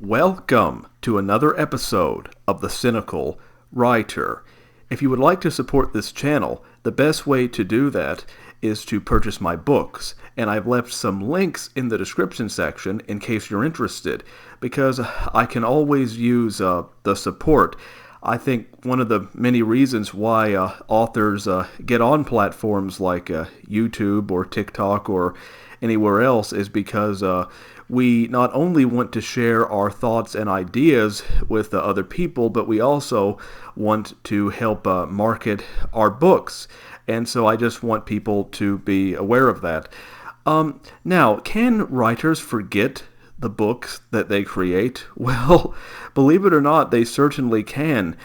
Welcome to another episode of the Cynical Writer. If you would like to support this channel, the best way to do that is to purchase my books, and I've left some links in the description section in case you're interested, because I can always use the support. I think one of the many reasons why authors get on platforms like YouTube or TikTok or anywhere else is because we not only want to share our thoughts and ideas with other people, but we also want to help market our books. And so I just want people to be aware of that. Now, can writers forget the books that they create? Well, believe it or not, they certainly can.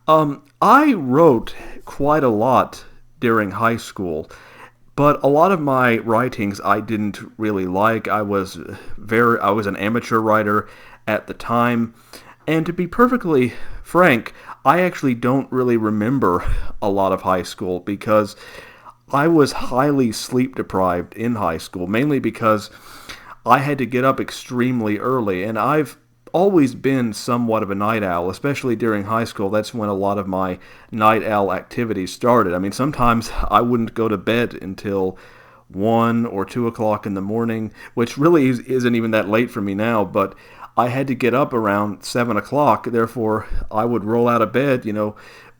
I wrote quite a lot during high school, but a lot of my writings I didn't really like. I was an amateur writer at the time, and to be perfectly frank, I actually don't really remember a lot of high school because I was highly sleep deprived in high school, mainly because I had to get up extremely early, and I've always been somewhat of a night owl, especially during high school. That's when a lot of my night owl activities started. I mean, sometimes I wouldn't go to bed until 1 or 2 o'clock in the morning, which really isn't even that late for me now, but I had to get up around 7 o'clock. Therefore, I would roll out of bed,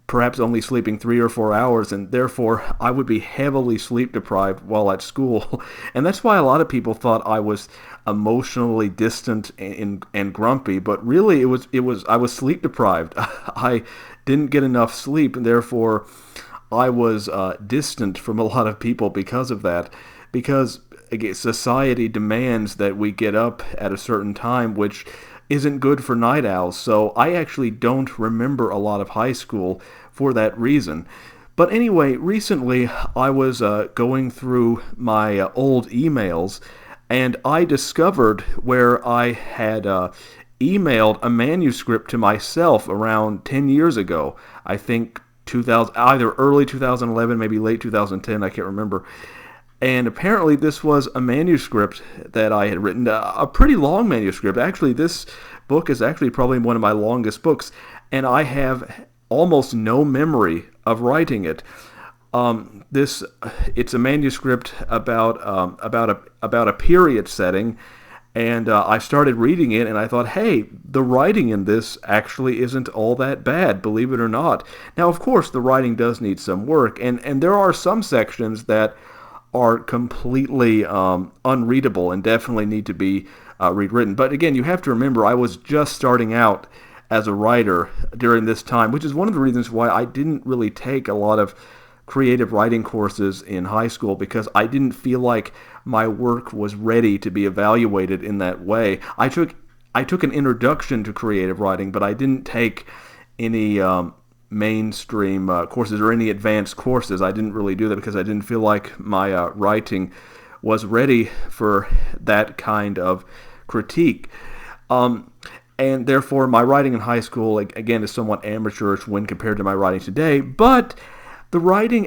perhaps only sleeping 3 or 4 hours, and therefore I would be heavily sleep deprived while at school. And that's why a lot of people thought I was emotionally distant and grumpy, but really I was sleep deprived. I didn't get enough sleep, and therefore I was distant from a lot of people because of that. Because again, society demands that we get up at a certain time, which isn't good for night owls. So I actually don't remember a lot of high school for that reason. But anyway, recently I was going through my old emails, and I discovered where I had emailed a manuscript to myself around 10 years ago. I think 2000, either early 2011, maybe late 2010, I can't remember. And apparently this was a manuscript that I had written, a pretty long manuscript. Actually, this book is actually probably one of my longest books, and I have almost no memory of writing it. It's a manuscript about a period setting, and I started reading it, and I thought, hey, the writing in this actually isn't all that bad, believe it or not. Now, of course, the writing does need some work, and there are some sections that are completely unreadable and definitely need to be rewritten. But again, you have to remember, I was just starting out as a writer during this time, which is one of the reasons why I didn't really take a lot of creative writing courses in high school, because I didn't feel like my work was ready to be evaluated in that way. I took an introduction to creative writing, but I didn't take any mainstream courses or any advanced courses. I didn't really do that because I didn't feel like my writing was ready for that kind of critique. And therefore, my writing in high school, again, is somewhat amateurish when compared to my writing today, but the writing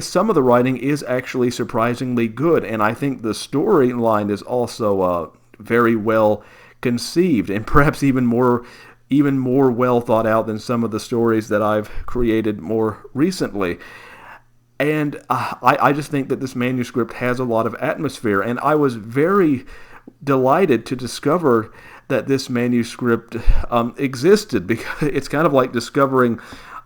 some of the writing is actually surprisingly good, and I think the storyline is also very well conceived, and perhaps even more well thought out than some of the stories that I've created more recently. And I just think that this manuscript has a lot of atmosphere, and I was very delighted to discover that this manuscript existed, because it's kind of like discovering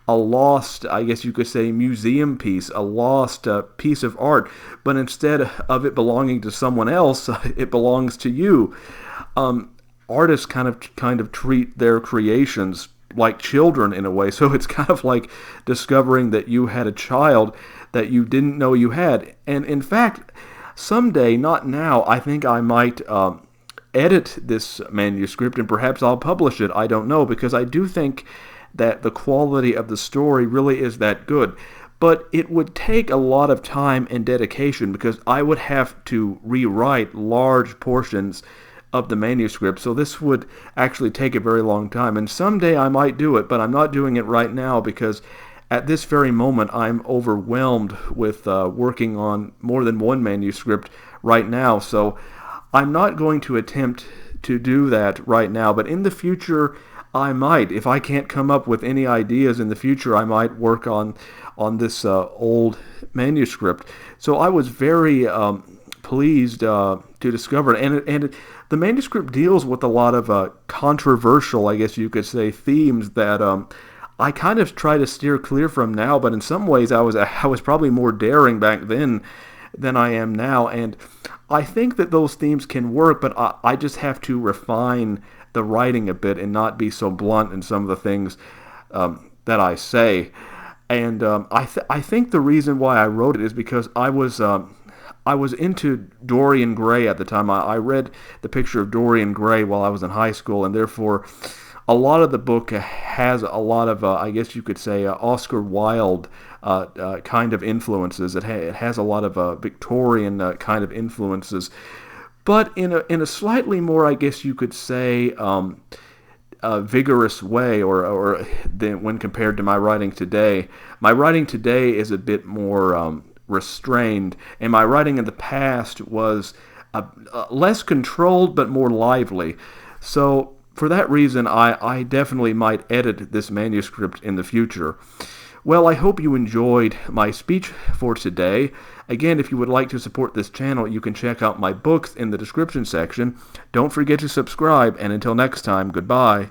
a lost, I guess you could say, museum piece, a lost piece of art, but instead of it belonging to someone else, it belongs to you. Artists kind of treat their creations like children in a way, so it's kind of like discovering that you had a child that you didn't know you had. And in fact, someday, not now, I think I might edit this manuscript, and perhaps I'll publish it. I don't know, because I do think that the quality of the story really is that good. But it would take a lot of time and dedication, because I would have to rewrite large portions of the manuscript, so this would actually take a very long time. And someday I might do it, but I'm not doing it right now, because at this very moment I'm overwhelmed with working on more than one manuscript right now. So I'm not going to attempt to do that right now, but in the future I might. If I can't come up with any ideas in the future, I might work on this old manuscript. So I was very pleased to discover it. And the manuscript deals with a lot of controversial, I guess you could say, themes that I kind of try to steer clear from now. But in some ways, I was probably more daring back then than I am now. And I think that those themes can work, but I just have to refine the writing a bit and not be so blunt in some of the things that I say. And I think the reason why I wrote it is because I was into Dorian Gray at the time. I read The Picture of Dorian Gray while I was in high school, and therefore a lot of the book has a lot of, I guess you could say, Oscar Wilde kind of influences. It has a lot of Victorian kind of influences, but in a slightly more, I guess you could say, vigorous way, or than when compared to my writing today. My writing today is a bit more restrained, and my writing in the past was less controlled but more lively. So for that reason, I definitely might edit this manuscript in the future. Well, I hope you enjoyed my speech for today. Again, if you would like to support this channel, you can check out my books in the description section. Don't forget to subscribe, and until next time, goodbye.